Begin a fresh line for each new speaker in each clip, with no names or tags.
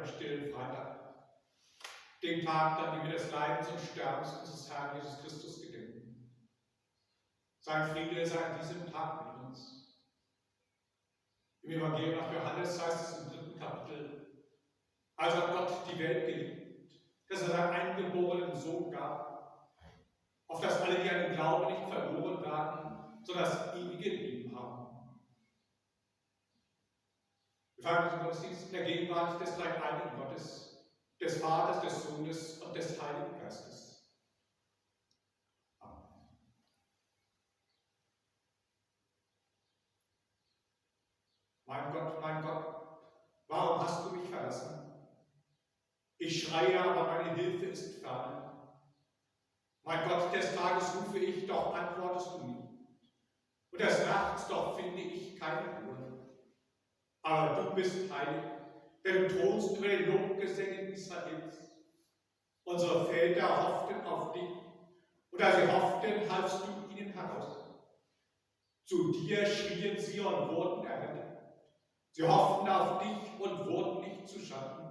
am stillen Freitag, den Tag, an dem wir des Leidens und Sterbens unseres Herrn Jesus Christus gedenken. Sein Friede sei an diesem Tag mit uns. Im Evangelium nach Johannes heißt es im 3. Kapitel, also hat Gott die Welt geliebt, dass er seinen eingeborenen Sohn gab, auf dass alle, die an den Glauben nicht verloren werden, sondern das ewige Leben haben. Wir feiern diesen Gottesdienst in der Gegenwart des dreieinigen Gottes, des Vaters, des Sohnes und des Heiligen Geistes. Amen. Mein Gott, warum hast du mich verlassen? Ich schreie, aber meine Hilfe ist ferne. Mein Gott, des Tages rufe ich, doch antwortest du nie. Und des Nachts, doch finde ich keine Ruhe. Aber du bist heilig, denn du thronst über den Lobgesängen Israels. Unsere Väter hofften auf dich, und als sie hofften, halfst du ihnen heraus. Zu dir schrien sie und wurden errettet. Sie hofften auf dich und wurden nicht zu Schanden.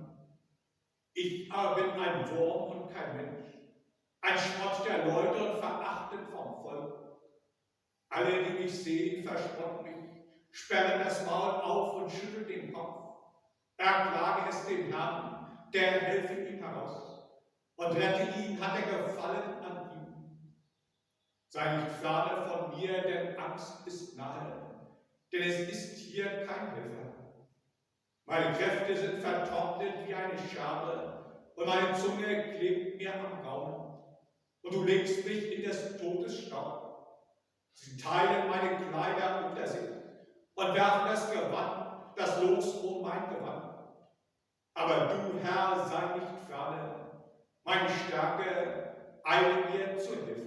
Ich aber bin ein Wurm und kein Mensch, ein Spott der Leute und verachtet vom Volk. Alle, die mich sehen, verspotten mich, sperren das Maul auf und schütteln den Kopf. Erklage es dem Herrn, der helfe ihm heraus. Und rette ihn, hat er Gefallen an ihm. Sei nicht ferne von mir, denn Angst ist nahe, denn es ist hier kein Helfer. Meine Kräfte sind vertrocknet wie eine Scherbe, und meine Zunge klebt mir am Gaumen. Und du legst mich in des Todes Staub. Sie teilen meine Kleider unter sich und werfen das Gewand, das Los um mein Gewand. Aber du, Herr, sei nicht ferne, meine Stärke, eile mir zu helfen.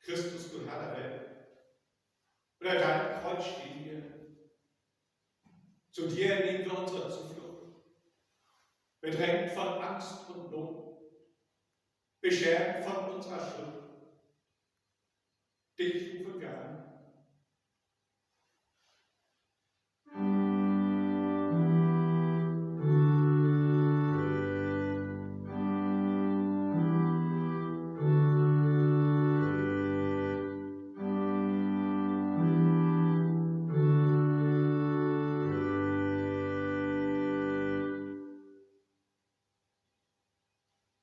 Christus, du Herr der Welt, unter deinem Kreuz stehen wir. Zu dir nehmen wir unsere Zuflucht, bedrängt von Angst und Not, beschämt von unserer Schuld. Dich rufen wir an.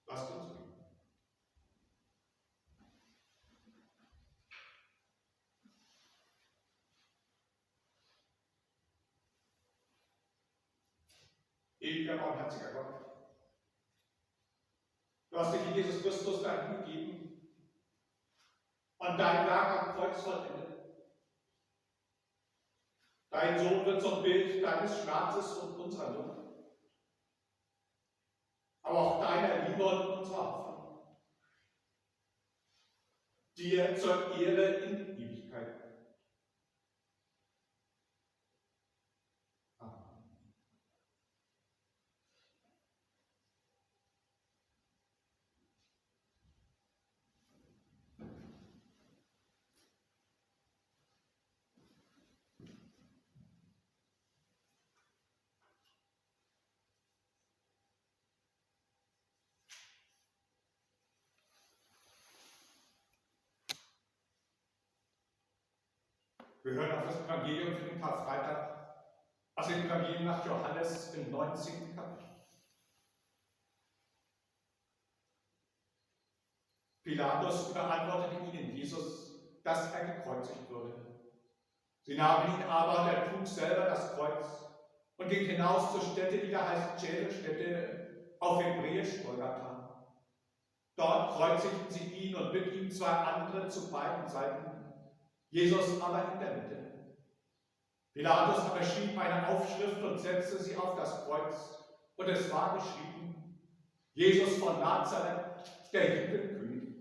Lasst uns beten. Ewiger, barmherziger Gott, du hast dich in Jesus Christus dein gegeben und dein Werk am Kreuz vollendet. Dein Sohn wird zum Bild deines Schmerzes und unserer Not, aber auch deiner Liebe und unserer Hoffnung. Dir zur Ehre in Ewigkeit. Wir hören auf das Evangelium für den Karfreitag aus dem Evangelium nach Johannes im 19. Kapitel. Pilatus überantwortete ihnen Jesus, dass er gekreuzigt würde. Sie nahmen ihn aber, der trug selber das Kreuz und ging hinaus zur Stätte, die da heißt Schädelstätte, auf Hebräisch Golgatha. Dort kreuzigten sie ihn und mit ihm zwei andere zu beiden Seiten, Jesus aber in der Mitte. Pilatus aber schrieb eine Aufschrift und setzte sie auf das Kreuz, und es war geschrieben: Jesus von Nazareth, der Judenkönig.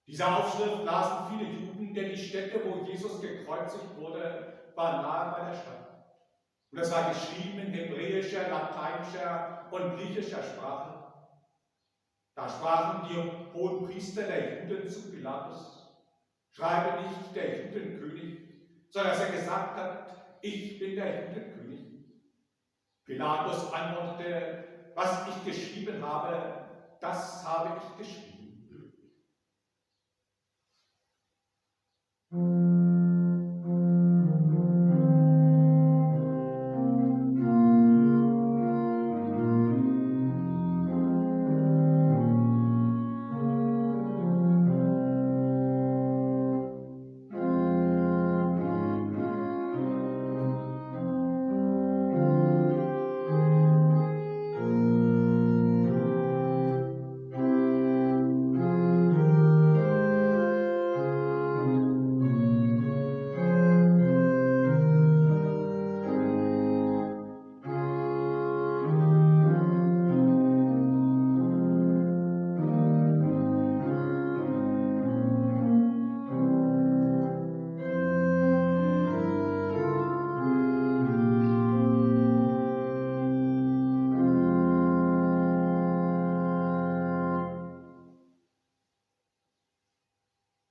Diese Aufschrift lasen viele Juden, denn die Stätte, wo Jesus gekreuzigt wurde, war nahe bei der Stadt. Und es war geschrieben in hebräischer, lateinischer und griechischer Sprache. Da sprachen die hohen Priester der Juden zu Pilatus: Schreibe nicht der Judenkönig, sondern dass er gesagt hat: Ich bin der Judenkönig. Pilatus antwortete: Was ich geschrieben habe, das habe ich geschrieben.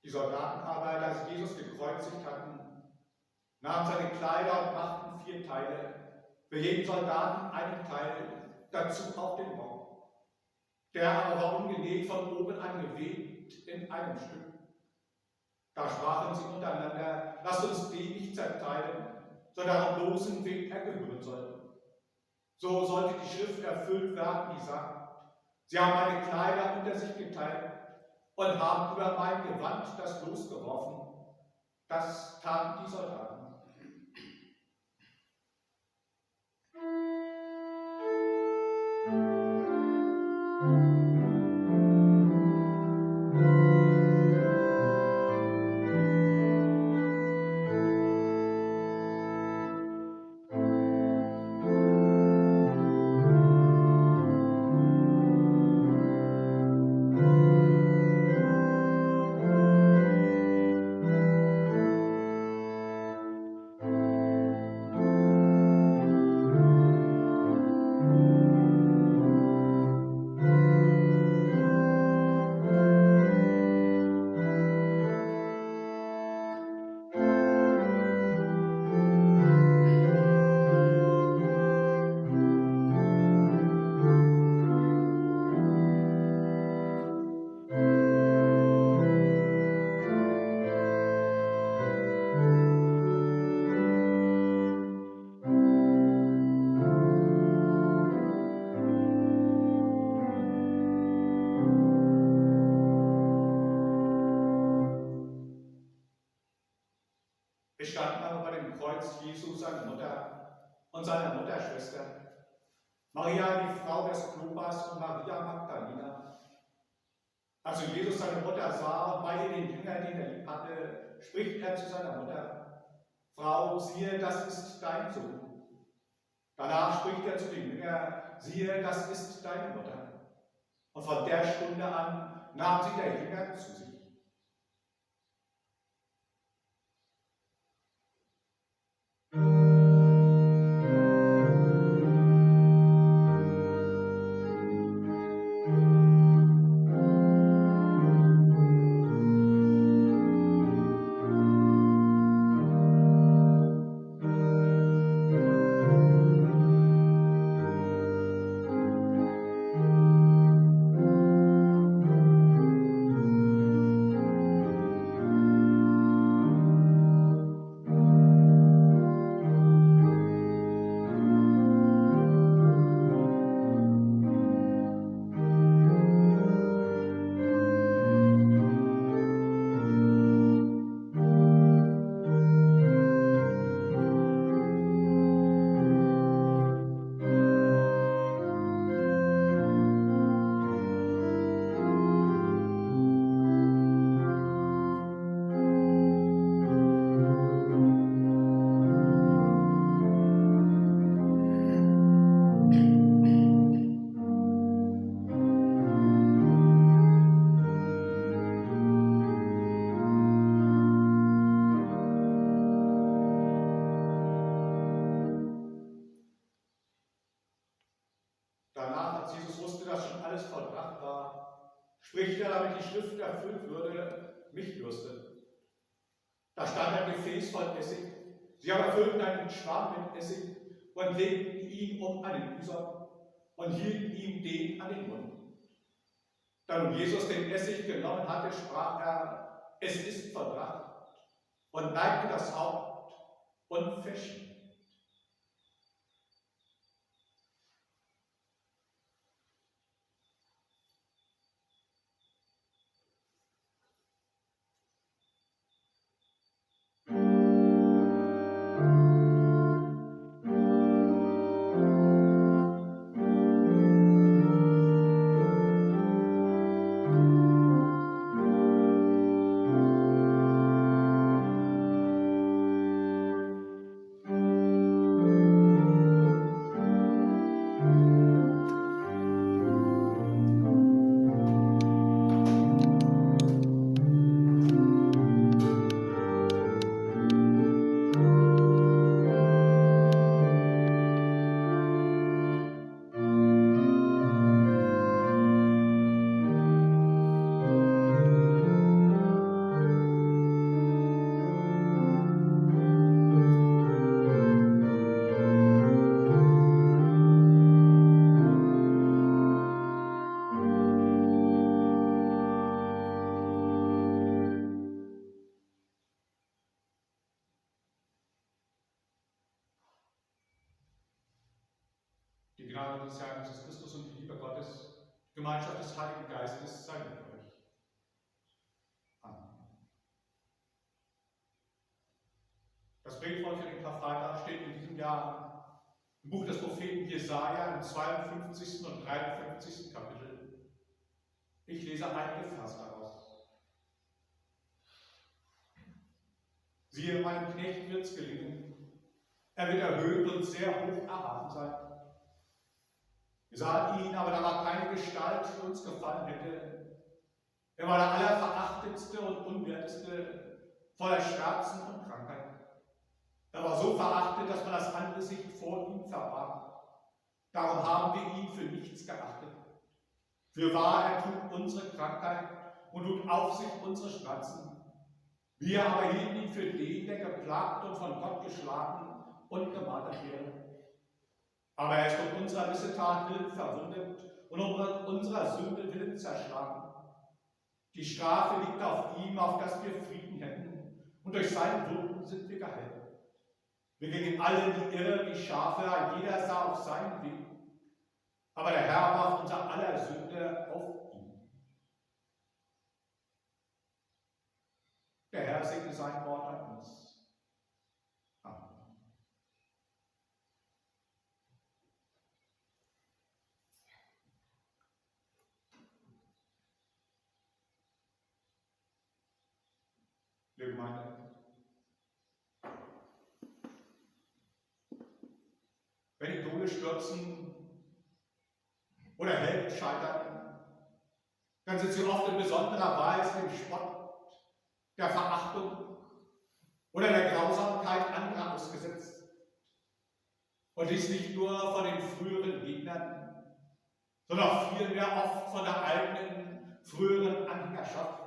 Die Soldaten aber, als Jesus gekreuzigt hatten, nahmen seine Kleider und machten 4 Teile, für jeden Soldaten einen Teil, dazu auch den Rock. Der aber war umgenäht, von oben an gewebt in einem Stück. Da sprachen sie untereinander: Lasst uns den nicht zerteilen, sondern am losen Weg er gehören soll. So sollte die Schrift erfüllt werden, die sagt: Sie haben meine Kleider unter sich geteilt und haben über mein Gewand das Los geworfen. Das taten die Soldaten. Es standen aber bei dem Kreuz Jesu seine Mutter und seine Mutterschwester, Maria, die Frau des Klopas, und Maria Magdalena. Als Jesus seine Mutter sah und bei ihr den Jünger, den er lieb hatte, spricht er zu seiner Mutter: Frau, siehe, das ist dein Sohn. Danach spricht er zu dem Jünger: Siehe, das ist deine Mutter. Und von der Stunde an nahm sie der Jünger zu sich. erfüllt würde, mich dürstet. Da stand ein Gefäß voll Essig. Sie aber füllten einen Schwamm mit Essig und legten ihn um einen User und hielten ihm den an den Mund. Da nun Jesus den Essig genommen hatte, sprach er, es ist vollbracht, und neigte das Haupt und verschied. Die Gnade des Herrn Jesus Christus und die Liebe Gottes, die Gemeinschaft des Heiligen Geistes sei mit euch. Amen. Das Predigtwort für den Karfreitag steht in diesem Jahr im Buch des Propheten Jesaja im 52. und 53. Kapitel. Ich lese einige Verse daraus. Siehe, meinem Knecht wird es gelingen. Er wird erhöht und sehr hoch erhaben sein. Wir sahen ihn, aber da war keine Gestalt, die uns gefallen hätte. Er war der allerverachtetste und unwerteste, voller Schmerzen und Krankheit. Er war so verachtet, dass man das Angesicht vor ihm verbarg. Darum haben wir ihn für nichts geachtet. Fürwahr, er trug unsere Krankheit und lud auf sich unsere Schmerzen. Wir aber hielten ihn für den, der geplagt und von Gott geschlagen und gemartert wäre. Aber er ist um unserer Missetat willen verwundet und um unserer Sünde willen zerschlagen. Die Strafe liegt auf ihm, auf dass wir Frieden hätten, und durch seine Wunden sind wir geheilt. Wir gingen alle in die Irre wie Schafe, ein jeder sah auf seinen Weg. Aber der Herr warf unser aller Sünde auf ihn. Der Herr segne sein Wort an uns. Amen. Liebe Gemeinde, wenn Idole stürzen oder Helden scheitern, dann sind sie oft in besonderer Weise dem Spott, der Verachtung oder der Grausamkeit anderer ausgesetzt. Und dies nicht nur von den früheren Gegnern, sondern auch vielmehr oft von der eigenen früheren Anhängerschaft,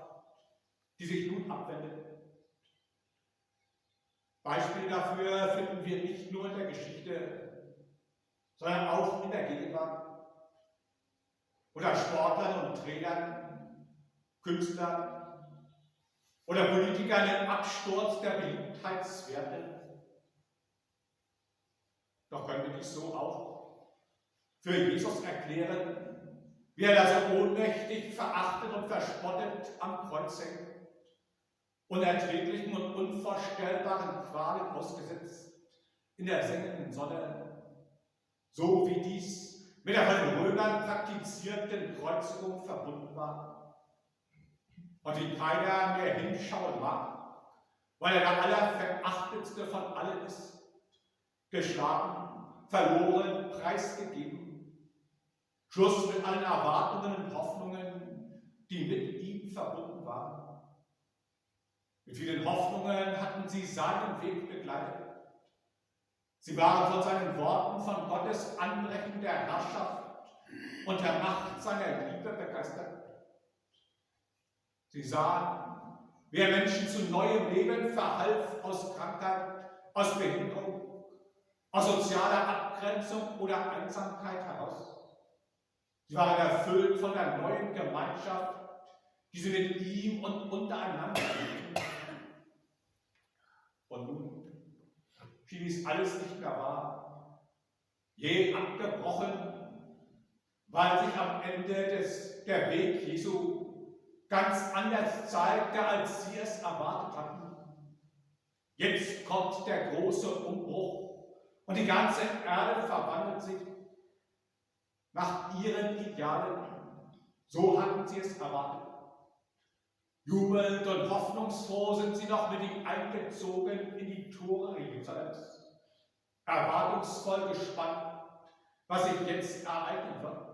die sich nun abwendet. Beispiele dafür finden wir nicht nur in der Geschichte, sondern auch in der Gegenwart. Oder Sportlern und Trainern, Künstlern oder Politikern im Absturz der Beliebtheitswerte. Doch können wir dies so auch für Jesus erklären, wie er da so ohnmächtig, verachtet und verspottet am Kreuz hängt, unerträglichen und unvorstellbaren Qualen ausgesetzt in der sengenden Sonne, so wie dies mit der von den Römern praktizierten Kreuzigung verbunden war und wie keiner mehr hinschauen mag, weil er der Allerverachtetste von allen ist, geschlagen, verloren, preisgegeben, Schluss mit allen Erwartungen und Hoffnungen, die mit ihm verbunden waren. Mit vielen Hoffnungen hatten sie seinen Weg begleitet. Sie waren von seinen Worten von Gottes Anbrechen der Herrschaft und der Macht seiner Liebe begeistert. Sie sahen, wie er Menschen zu neuem Leben verhalf aus Krankheit, aus Behinderung, aus sozialer Abgrenzung oder Einsamkeit heraus. Sie waren erfüllt von der neuen Gemeinschaft, die sie mit ihm und untereinander hatten. Und nun schien dies alles nicht mehr wahr, je abgebrochen, weil sich am Ende der Weg Jesu ganz anders zeigte, als sie es erwartet hatten. Jetzt kommt der große Umbruch und die ganze Erde verwandelt sich nach ihren Idealen. So hatten sie es erwartet. Jubelnd und hoffnungsfroh sind sie noch mit ihm eingezogen in die Tore Jerusalems, erwartungsvoll gespannt, was sich jetzt ereignen wird.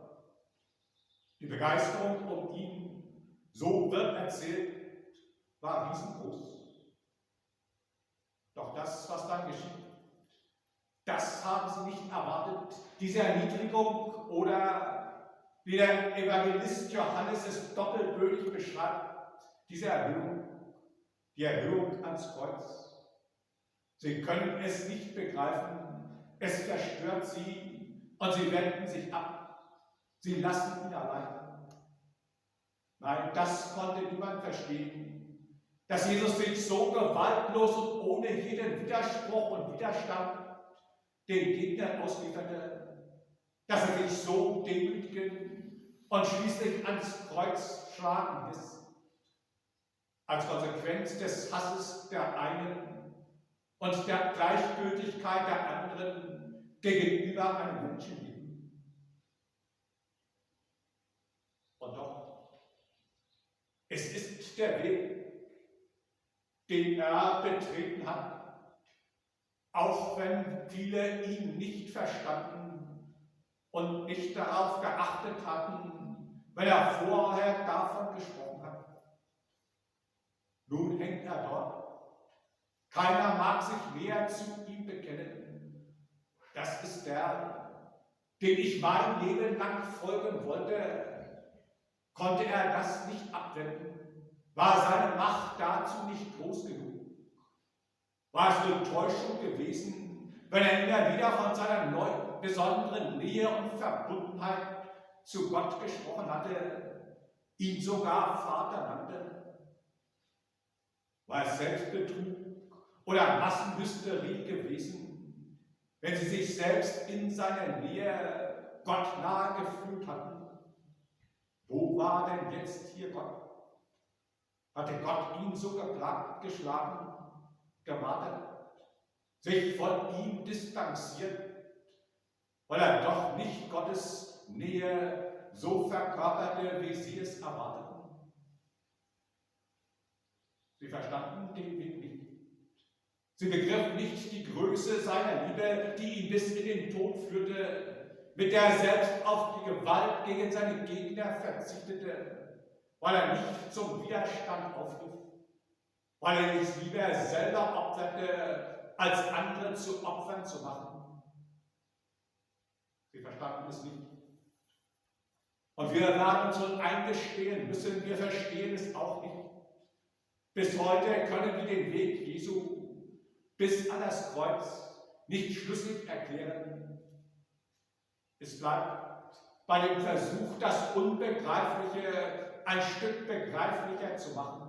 Die Begeisterung um ihn, so wird erzählt, war riesengroß. Doch das, was dann geschieht, das haben sie nicht erwartet. Diese Erniedrigung oder wie der Evangelist Johannes es doppelbödig beschreibt, diese Erhöhung, die Erhöhung ans Kreuz. Sie können es nicht begreifen, es verstört sie und sie wenden sich ab. Sie lassen ihn allein. Nein, das konnte niemand verstehen, dass Jesus sich so gewaltlos und ohne jeden Widerspruch und Widerstand den Gegnern auslieferte, dass er sich so demütigen und schließlich ans Kreuz schlagen ließ. Als Konsequenz des Hasses der einen und der Gleichgültigkeit der anderen gegenüber einem Menschenleben. Und doch, es ist der Weg, den er betreten hat, auch wenn viele ihn nicht verstanden und nicht darauf geachtet hatten, wenn er vorher davon gesprochen hat. Nun hängt er dort. Keiner mag sich mehr zu ihm bekennen. Das ist der, dem ich mein Leben lang folgen wollte. Konnte er das nicht abwenden? War seine Macht dazu nicht groß genug? War es nur Täuschung gewesen, wenn er immer wieder von seiner besonderen Nähe und Verbundenheit zu Gott gesprochen hatte, ihn sogar Vater nannte? War es Selbstbetrug oder Massenhysterie gewesen, wenn sie sich selbst in seiner Nähe Gott nahe gefühlt hatten? Wo war denn jetzt hier Gott? Hatte Gott ihn so geplagt, geschlagen, gemartert, sich von ihm distanziert, weil er doch nicht Gottes Nähe so verkörperte, wie sie es erwarteten? Sie verstanden den Weg nicht. Sie begriffen nicht die Größe seiner Liebe, die ihn bis in den Tod führte, mit der er selbst auf die Gewalt gegen seine Gegner verzichtete, weil er nicht zum Widerstand aufrief, weil er sich lieber selber opferte, als andere zu Opfern zu machen. Sie verstanden es nicht. Und wir werden uns wohl eingestehen müssen, wir verstehen es auch nicht. Bis heute können wir den Weg Jesu bis an das Kreuz nicht schlüssig erklären. Es bleibt bei dem Versuch, das Unbegreifliche ein Stück begreiflicher zu machen.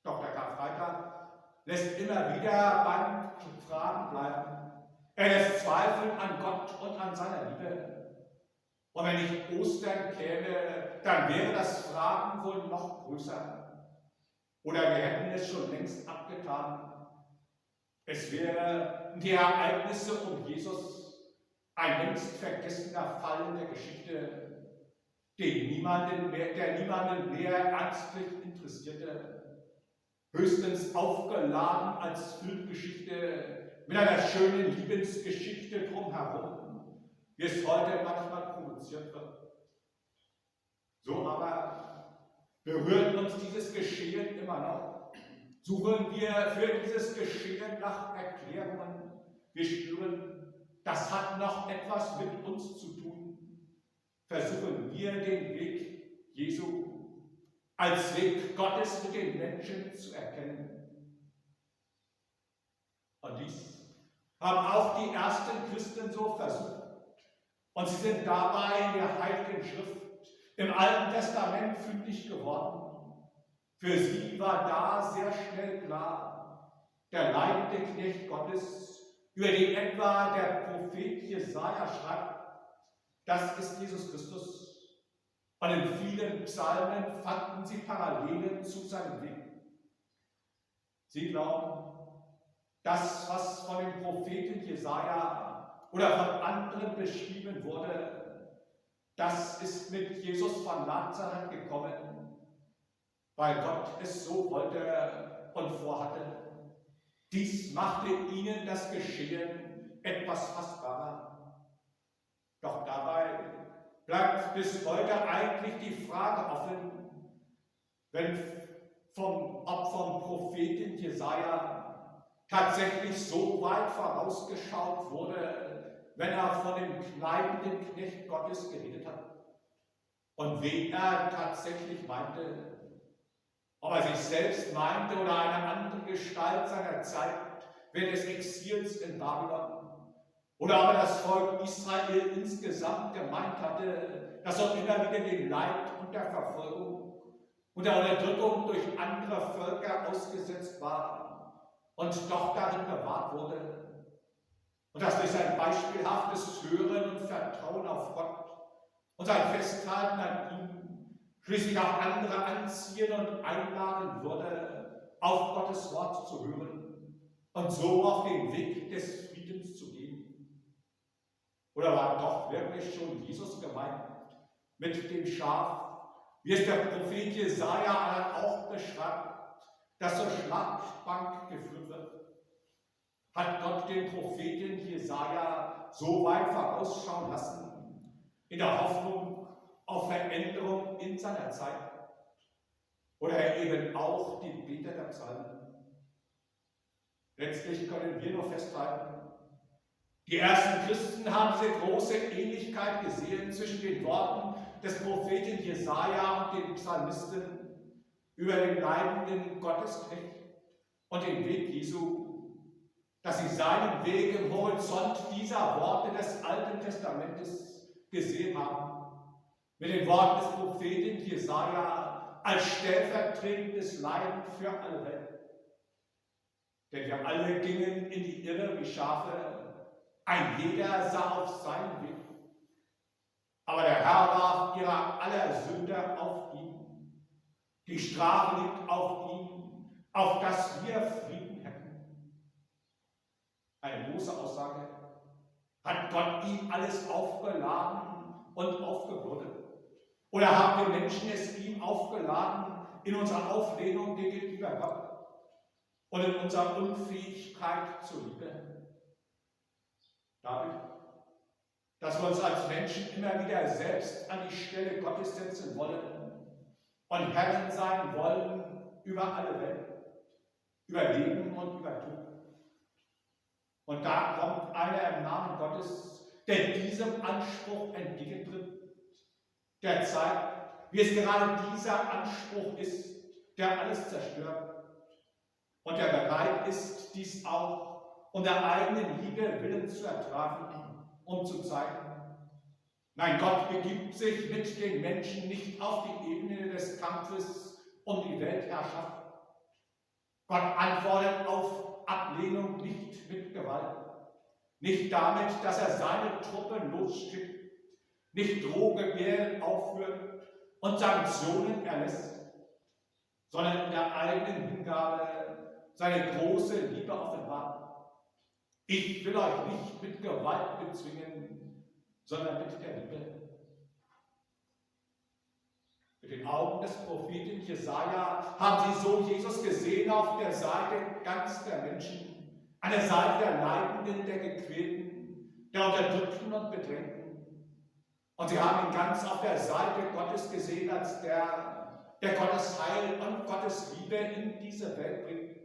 Doch der Karfreitag lässt immer wieder beim Fragen bleiben. Er lässt Zweifel an Gott und an seiner Liebe. Und wenn nicht Ostern käme, dann wäre das Fragen wohl noch größer. Oder wir hätten es schon längst abgetan. Es wären die Ereignisse um Jesus ein längst vergessener Fall in der Geschichte, der niemanden mehr ernstlich interessierte. Höchstens aufgeladen als Filmgeschichte mit einer schönen Liebesgeschichte drumherum, wie es heute manchmal produziert wird. So aber berührt uns dieses Geschehen immer noch. Suchen wir für dieses Geschehen nach Erklärungen. Wir spüren, das hat noch etwas mit uns zu tun. Versuchen wir den Weg Jesu als Weg Gottes mit den Menschen zu erkennen. Und dies haben auch die ersten Christen so versucht. Und sie sind dabei in der Heiligen Schrift im Alten Testament fündig geworden. Für sie war da sehr schnell klar, der leidende Knecht Gottes, über den etwa der Prophet Jesaja schreibt, das ist Jesus Christus. Und in vielen Psalmen fanden sie Parallelen zu seinem Weg. Sie glauben, das, was von dem Propheten Jesaja oder von anderen beschrieben wurde, das ist mit Jesus von Nazareth gekommen, weil Gott es so wollte und vorhatte. Dies machte ihnen das Geschehen etwas fassbarer. Doch dabei bleibt bis heute eigentlich die Frage offen, ob vom Propheten Jesaja tatsächlich so weit vorausgeschaut wurde, wenn er von dem leidenden Knecht Gottes geredet hat. Und wen er tatsächlich meinte, ob er sich selbst meinte oder eine andere Gestalt seiner Zeit während des Exils in Babylon, oder ob er das Volk Israel insgesamt gemeint hatte, das auch immer wieder dem Leid und der Verfolgung und der Unterdrückung durch andere Völker ausgesetzt war und doch darin bewahrt wurde. Und das durch sein beispielhaftes Hören und Vertrauen auf Gott und sein Festhalten an ihm schließlich auch andere anziehen und einladen würde, auf Gottes Wort zu hören und so auf den Weg des Friedens zu gehen. Oder war doch wirklich schon Jesus gemeint mit dem Schaf, wie es der Prophet Jesaja auch beschreibt, das zur Schlachtbank geführt wird? Hat Gott den Propheten Jesaja so weit vorausschauen lassen, in der Hoffnung auf Veränderung in seiner Zeit? Oder eben auch die Beter der Psalmen? Letztlich können wir nur festhalten, die ersten Christen haben diese große Ähnlichkeit gesehen zwischen den Worten des Propheten Jesaja und den Psalmisten über den leidenden Gottesknecht und den Weg Jesu, dass sie seinen Weg im Horizont dieser Worte des Alten Testamentes gesehen haben, mit den Worten des Propheten Jesaja als stellvertretendes Leiden für alle Welt. Denn wir alle gingen in die Irre wie Schafe, ein jeder sah auf seinen Weg. Aber der Herr warf ihrer aller Sünde auf ihn. Die Strafe liegt auf ihn, auf dass wir Frieden hätten. Eine große Aussage. Hat Gott ihm alles aufgeladen und aufgebürdet? Oder haben wir Menschen es ihm aufgeladen in unserer Auflehnung gegenüber Gott und in unserer Unfähigkeit zur Liebe? Dadurch, dass wir uns als Menschen immer wieder selbst an die Stelle Gottes setzen wollen und Herren sein wollen über alle Welt, über Leben und über Tod. Und da kommt einer im Namen Gottes, der diesem Anspruch entgegentritt, der zeigt, wie es gerade dieser Anspruch ist, der alles zerstört und der bereit ist, dies auch um der eigenen Liebe willen zu ertragen, um zu zeigen, nein, Gott begibt sich mit den Menschen nicht auf die Ebene des Kampfes um die Weltherrschaft. Gott antwortet auf Ablehnung nicht mit Gewalt, nicht damit, dass er seine Truppen losschickt, nicht Drohgebärden aufführt und Sanktionen erlässt, sondern in der eigenen Hingabe seine große Liebe offenbart. Ich will euch nicht mit Gewalt bezwingen, sondern mit der Liebe. Mit den Augen des Propheten Jesaja haben sie so Jesus gesehen auf der Seite ganz der Menschen, an der Seite der Leidenden, der Gequälten, der Unterdrückten und Bedrängten. Und sie haben ihn ganz auf der Seite Gottes gesehen, als der Gottes Heil und Gottes Liebe in diese Welt bringt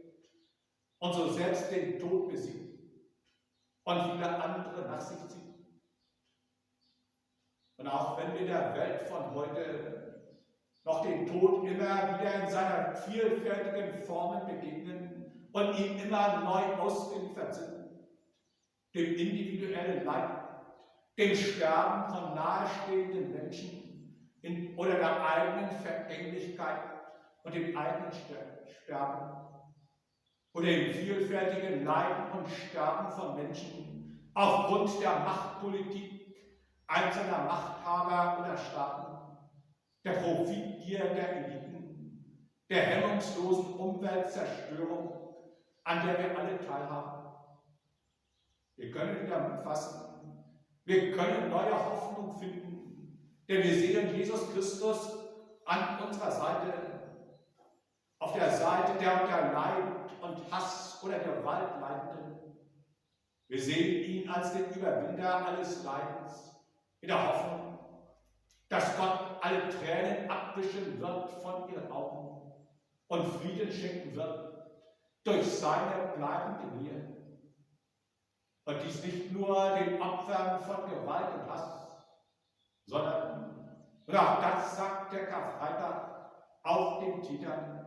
und so selbst den Tod besiegt und viele andere nach sich zieht. Und auch wenn wir der Welt von heute noch den Tod immer wieder in seiner vielfältigen Formen begegnen und ihm immer neu ausgeliefert sind, dem individuellen Leid, dem Sterben von nahestehenden Menschen oder der eigenen Vergänglichkeit und dem eigenen Sterben oder dem vielfältigen Leiden und Sterben von Menschen aufgrund der Machtpolitik einzelner Machthaber oder Staaten, der Profitgier der Eliten, der hemmungslosen Umweltzerstörung, an der wir alle teilhaben. Wir können wieder Mut fassen, wir können neue Hoffnung finden, denn wir sehen Jesus Christus an unserer Seite, auf der Seite der unter Leid und Hass oder Gewalt Leidenden. Wir sehen ihn als den Überwinder alles Leidens, in der Hoffnung, dass Gott alle Tränen abwischen wird von ihren Augen und Frieden schenken wird durch seine bleibende Nähe. Und dies nicht nur den Opfern von Gewalt und Hass, sondern, und auch das sagt der Karfreitag, auch den Tätern.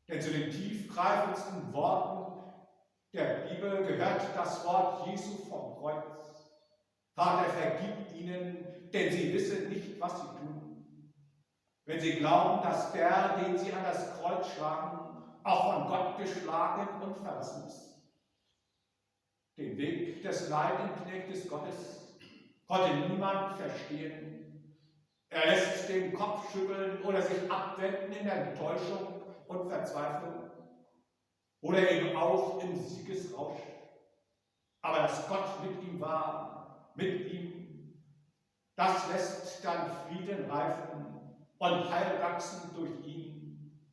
Denn zu den tiefgreifendsten Worten der Bibel gehört das Wort Jesu vom Kreuz. Vater, vergib ihnen, denn sie wissen nicht, was sie tun. Wenn sie glauben, dass der, den sie an das Kreuz schlagen, auch von Gott geschlagen und verlassen ist. Den Weg des Leidenknechtes Gottes konnte niemand verstehen. Er lässt den Kopf schütteln oder sich abwenden in Enttäuschung und Verzweiflung oder eben auch im Siegesrausch. Aber dass Gott mit ihm war, mit ihm, das lässt dann Frieden reifen und Heil wachsen durch ihn.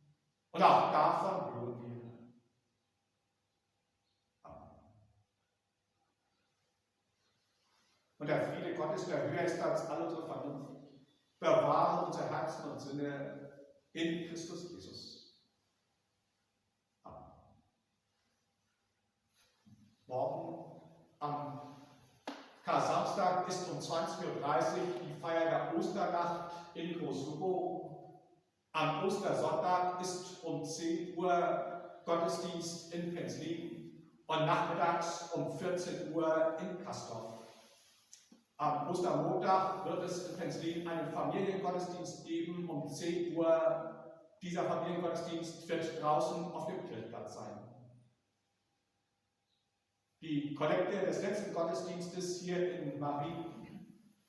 Und auch davon hören wir. Und der Friede Gottes, der höher ist als all unsere Vernunft, bewahre unser Herzen und Sinne in Christus Jesus. Amen. Morgen am Kar-Samstag ist um 20:30 Uhr die Feier der Osternacht in Groß-Lugow. Am Ostersonntag ist um 10 Uhr Gottesdienst in Penzlin und nachmittags um 14 Uhr in Castorf. Am Ostermontag wird es in Penzlin einen Familiengottesdienst geben um 10 Uhr. Dieser Familiengottesdienst wird draußen auf dem Kirchplatz sein. Die Kollekte des letzten Gottesdienstes hier in Marie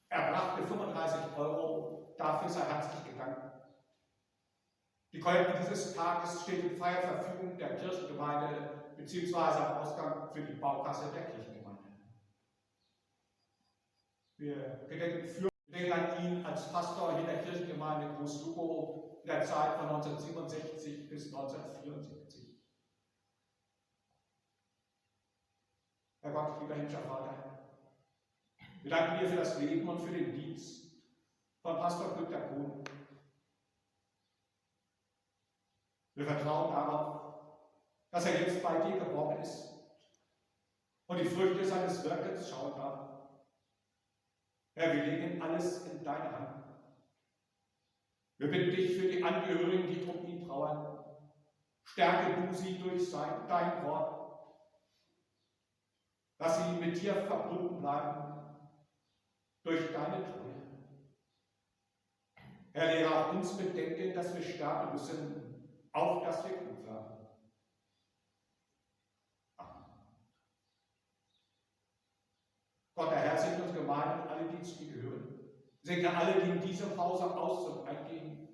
erbrachte 35 €. Dafür sei herzlich gedankt. Die Kollekte dieses Tages steht in freier Verfügung der Kirchengemeinde bzw. am Ausgang für die Baukasse der Kirchengemeinde. Wir gedenken an ihn als Pastor hier in der Kirchengemeinde Groß-Lugow in der Zeit von 1967 bis 1974. Herr Gott, lieber himmlischer Vater, wir danken dir für das Leben und für den Dienst von Pastor Günther Kuhn. Wir vertrauen darauf, dass er jetzt bei dir geborgen ist und die Früchte seines Wirkens schauen darf. Herr, wir legen alles in deine Hand. Wir bitten dich für die Angehörigen, die um ihn trauern. Stärke du sie durch dein Wort, dass sie mit dir verbunden bleiben durch deine Treue. Herr, lehre auch uns bedenken, dass wir sterben müssen, auf dass wir gut werden. Gott, der Herr, segne uns Gemeinde und alle, die zu ihm gehören. Segne alle, die in diesem Hause aus- und eingehen.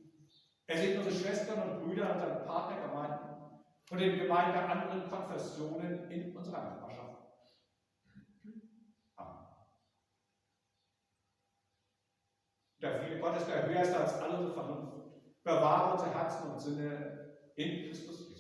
Er segne unsere Schwestern und Brüder in unseren Partnergemeinden und den Gemeinden der anderen Konfessionen in unserer Nachbarschaft. Amen. Der Friede Gottes, der höher ist als alle unsere Vernunft, bewahre unsere Herzen und Sinne in Christus Jesus.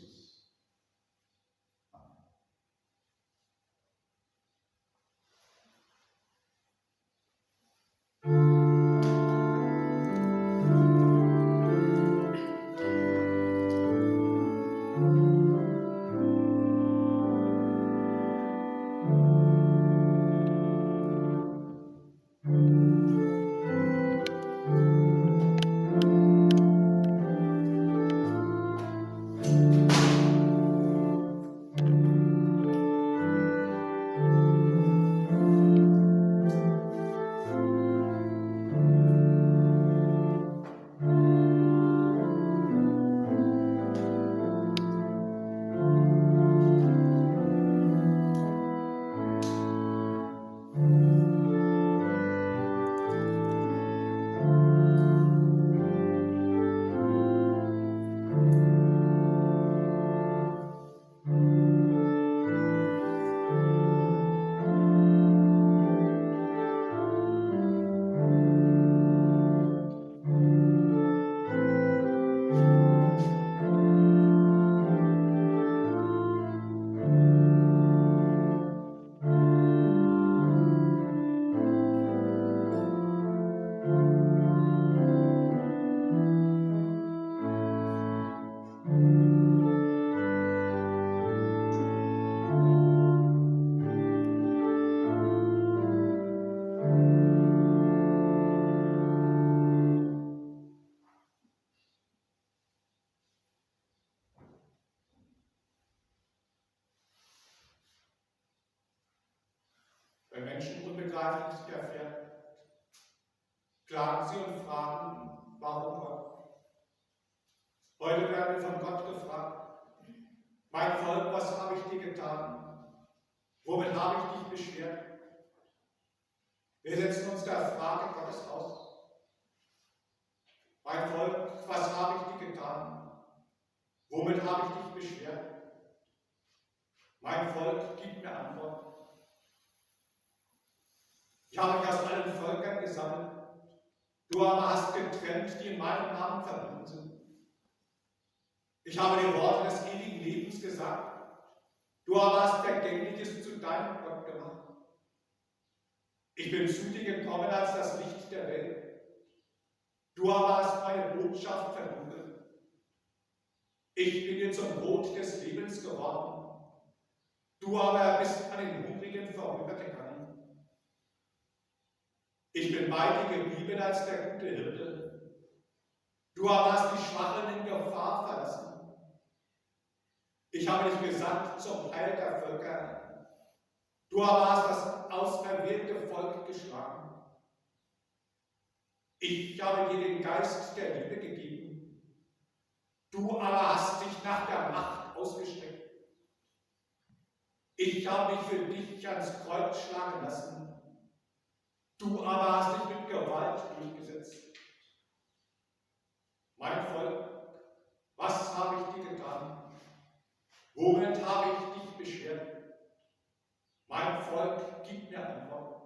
Wenn Menschen Unbegreifliches widerfährt, klagen sie und fragen, warum Gott? Heute werden wir von Gott gefragt, mein Volk, was habe ich dir getan? Womit habe ich dich beschwert? Wir setzen uns der Frage Gottes aus. Mein Volk, was habe ich dir getan? Womit habe ich dich beschwert? Mein Volk, gib mir Antwort. Ich habe dich aus allen Völkern gesammelt. Du aber hast getrennt, die in meinem Namen verbunden sind. Ich habe dir Worte des ewigen Lebens gesagt. Du aber hast Vergängliches zu deinem Gott gemacht. Ich bin zu dir gekommen als das Licht der Welt. Du aber hast meine Botschaft verdunkelt. Ich bin dir zum Brot des Lebens geworden. Du aber bist an den Hungrigen vorübergegangen. Ich bin bei dir geblieben als der gute Hirte. Du aber hast die Schwachen in Gefahr verlassen. Ich habe dich gesandt zum Heil der Völker. Du aber hast das auserwählte Volk geschlagen. Ich habe dir den Geist der Liebe gegeben. Du aber hast dich nach der Macht ausgestreckt. Ich habe mich für dich ans Kreuz schlagen lassen. Du aber hast dich mit Gewalt durchgesetzt. Mein Volk, was habe ich dir getan? Womit habe ich dich beschwert? Mein Volk, gib mir Antwort.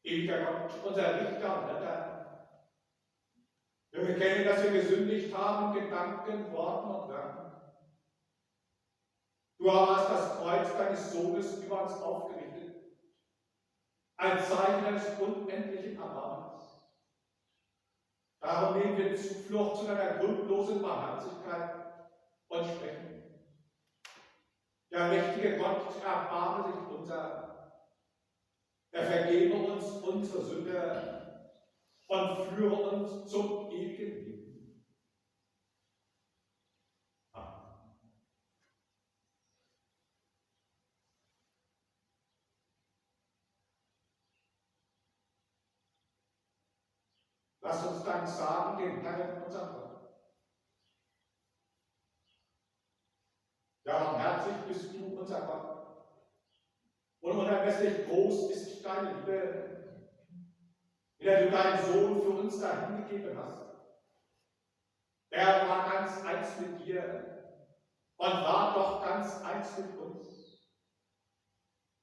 Ewiger Gott, unser Richter und Retter, wir bekennen, dass wir gesündigt haben, Gedanken, Worten und Werken. Du aber hast das Kreuz deines Sohnes über uns aufgerichtet, ein Zeichen deines unendlichen Erbarmens. Darum nehmen wir Zuflucht zu deiner grundlosen Barmherzigkeit und sprechen: Der mächtige Gott, erbarme sich unser, er vergebe uns unsere Sünde und führe uns zum ewigen Leben. Amen. Lass uns Dank sagen dem Herrn, unserem Gott. Ja, barmherzig bist du, unser Gott, und unermesslich groß ist deine Liebe, in der du deinen Sohn für uns dahingegeben hast. Er war ganz eins mit dir und war doch ganz eins mit uns.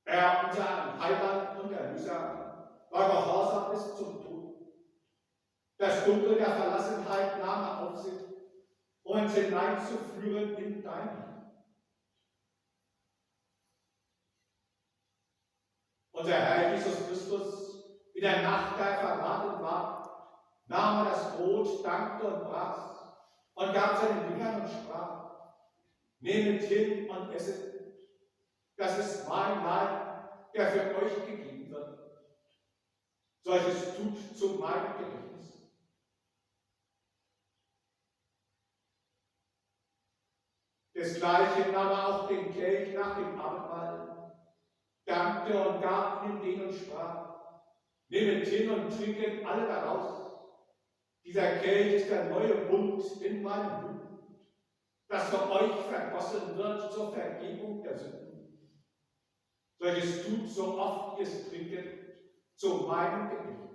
Er, unser Heiland und Erlöser, war gehorsam bis zum Tod. Das Dunkel der Verlassenheit nahm er auf sich, um uns hineinzuführen in dein Licht. Unser Herr Jesus Christus, in der Nacht, da er verraten war, nahm er das Brot, dankte und brach und gab seinen Jüngern und sprach: Nehmet hin und esset, das ist mein Leib, der für euch gegeben wird. Solches tut zu meinem Gedächtnis. Desgleichen nahm er auch den Kelch nach dem Abendmahl, dankte und gab ihm den und sprach: Nehmet hin und trinket alle daraus. Dieser Kelch ist der neue Bund in meinem Blut, das für euch vergossen wird zur Vergebung der Sünden. Solches tut, so oft ihr es trinket, zu meinem Gedächtnis.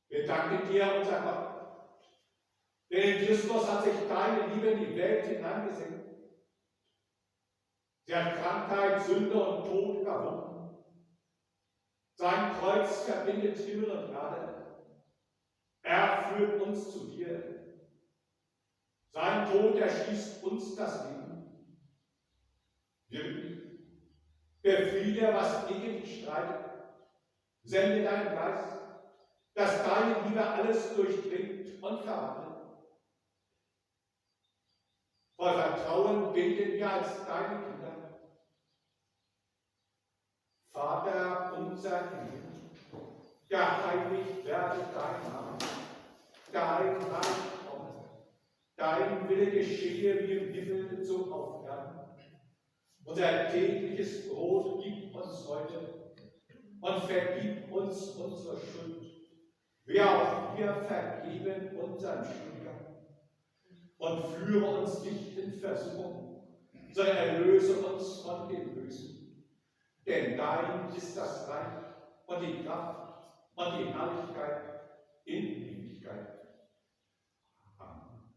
Wir danken dir, unser Gott, denn in Christus hat sich deine Liebe in die Welt hineingesenkt. Sie hat Krankheit, Sünde und Tod überwunden. Sein Kreuz verbindet Himmel und Erde. Er führt uns zu dir. Sein Tod erschließt uns das Leben. Wirklich, befriede, was gegen dich streitet. Sende deinen Geist, dass deine Liebe alles durchdringt und verwandelt. Voll Vertrauen beten wir als deine Kinder. Vater unser im Himmel, geheiligt werde dein Name, dein Reich komme, dein Wille geschehe wie im Himmel so auf Erden. Unser tägliches Brot gib uns heute und vergib uns unsere Schuld, wie auch wir vergeben unseren Schuldigern. Und führe uns nicht in Versuchung, sondern erlöse uns von dem Bösen. Denn dein ist das Reich und die Kraft und die Herrlichkeit in Ewigkeit. Amen.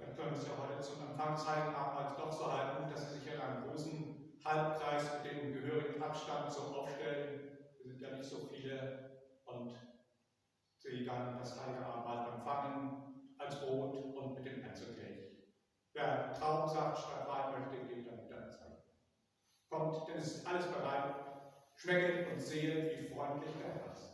Wir können es ja heute zum Empfangsheiligen Abendmahls doch so halten, dass Sie sich in einem großen Halbkreis mit dem gehörigen Abstand so aufstellen. Wir sind ja nicht so viele und Sie dann das Heilige Abendmahl empfangen als Brot und mit dem Einzelkelch. Wer Traubensaft statt Wein möchte, geht dann wieder ins Heim. Kommt, denn es ist alles bereit. Schmecket und sehet, wie freundlich der Herr ist.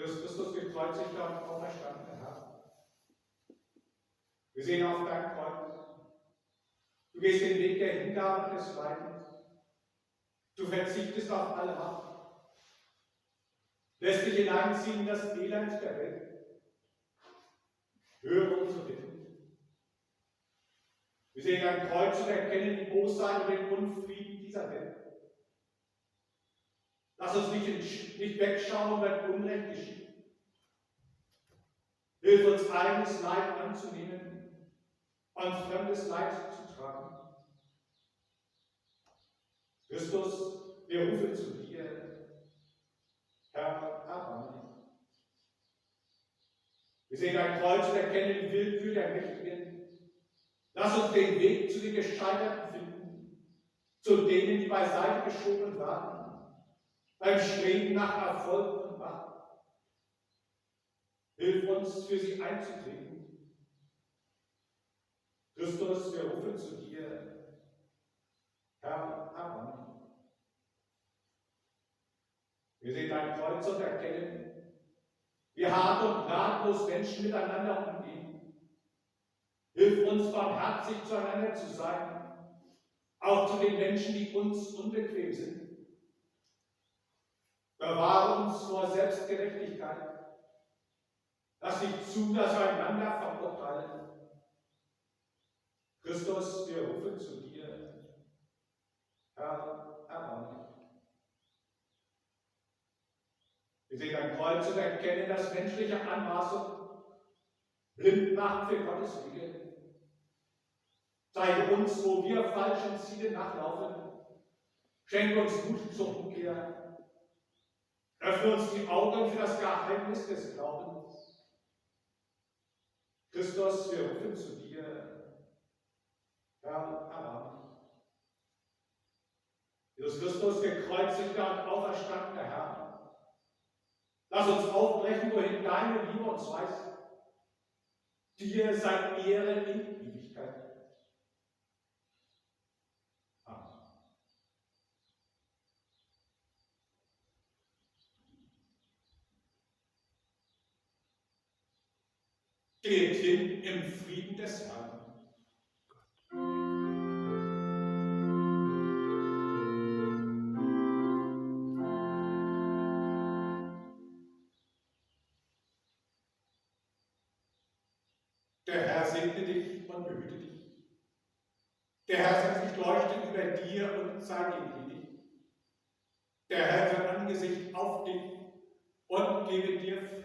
Christus gekreuzigter und auferstandener Herr. Wir sehen auf dein Kreuz. Du gehst den Weg der Hingabe und des Leidens. Du verzichtest auf alle Macht. Lässt dich hineinziehen in das Elend der Welt. Höre unsere Bitten. Wir sehen dein Kreuz und erkennen die Bosheit und den Unfrieden dieser Welt. Lass uns nicht wegschauen, wenn Unrecht geschieht. Hilf uns, eigenes Leid anzunehmen und fremdes Leid zu tragen. Christus, wir rufen zu dir, Herr, erbarme dich. Wir sehen dein Kreuz und erkennen die Willkür der Mächtigen. Lass uns den Weg zu den Gescheiterten finden, zu denen, die beiseite geschoben werden, beim Streben nach Erfolg und Macht. Hilf uns, für sie einzutreten. Christus, wir rufen zu dir, Herr, erbarme dich. Wir sehen dein Kreuz und erkennen, wie hart und ratlos Menschen miteinander umgehen. Hilf uns, barmherzig zueinander zu sein, auch zu den Menschen, die uns unbequem sind. Bewahre uns vor Selbstgerechtigkeit. Lass nicht zu, dass wir einander verurteilen. Christus, wir rufen zu dir, Herr, erbarme dich. Wir sehen dein Kreuz und erkennen, dass menschliche Anmaßung blind macht für Gottes Wege. Zeige uns, wo wir falschen Zielen nachlaufen. Schenke uns Mut zur Umkehr. Öffne uns die Augen für das Geheimnis des Glaubens. Christus, wir rufen zu dir, Herr, erbarme dich. Jesus Christus, gekreuzigter und auferstandener Herr, lass uns aufbrechen, wohin deine Liebe uns weist. Dir sei Ehre in Ewigkeit. Amen. Geht hin im Frieden des Herrn. Der Herr segne dich und behüte dich. Der Herr sei sich leuchten über dir und sei dir gnädig. Der Herr sein Angesicht auf dich und gebe dir Frieden.